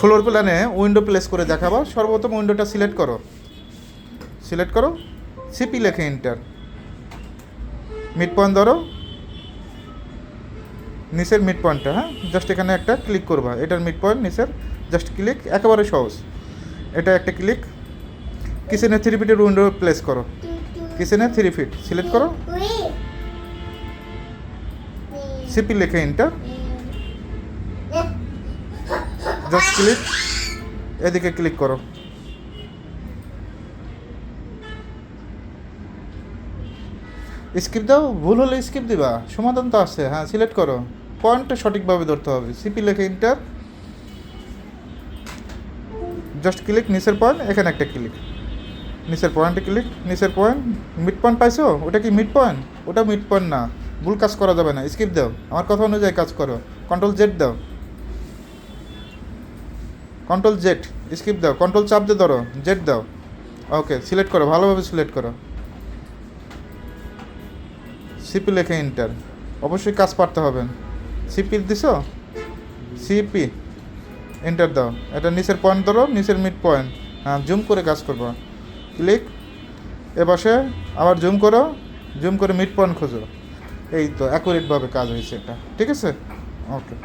Floor প্ল্যানে window place করে দেখাবো। সর্বপ্রথম উইন্ডোটা সিলেক্ট করো, সিপি লেখে এন্টার, মিড পয়েন্ট ধরো, নিচের মিড পয়েন্টটা, হ্যাঁ জাস্ট এখানে একটা ক্লিক করবা, এটার মিড পয়েন্ট নিচের, জাস্ট ক্লিক, একেবারে সহজ। এটা একটা ক্লিক। কিচেনে 3 ফিটের উইন্ডো প্লেস করো, কিচেনে 3 ফিট সিলেক্ট করো, সিপি লেখে এন্টার, জাস্ট ক্লিক, এদিকে ক্লিক করো। স্কিপ দাও, ভুল হলে স্কিপ দিবা, সমাধান তো আছে। হ্যাঁ সিলেক্ট করো, পয়েন্টটা সঠিকভাবে ধরতে হবে, সিপি লেখে এন্টার, জাস্ট ক্লিক, নিচের পয়েন্ট, এখানে একটা ক্লিক, নিচের পয়েন্টে ক্লিক, নিচের পয়েন্ট, মিড পয়েন্ট পাইছো? ওটা কি মিড পয়েন্ট? ওটা মিড পয়েন্ট না, ভুল কাজ করা যাবে না, স্কিপ দাও, আমার কথা অনুযায়ী কাজ করো। কন্ট্রোল জেড দাও, কন্ট্রোল জেড, স্কিপ দাও, কন্ট্রোল চাপ দিয়ে ধরো, জেড দাও, ওকে সিলেক্ট করো, ভালোভাবে সিলেক্ট করো, সিপি লেখে এন্টার, অবশ্যই কাজ পারতে হবে। সিপি দিছো, সিপি এন্টার দাও, এটা নিচের পয়েন্ট ধরো, নিচের মিড পয়েন্ট, হ্যাঁ জুম করে কাজ করবো, ক্লিক, এপাশে আবার জুম করো, জুম করে মিড পয়েন্ট খোঁজো। এই তো অ্যাকুরেটভাবে কাজ হয়েছে এটা, ঠিক আছে, ওকে।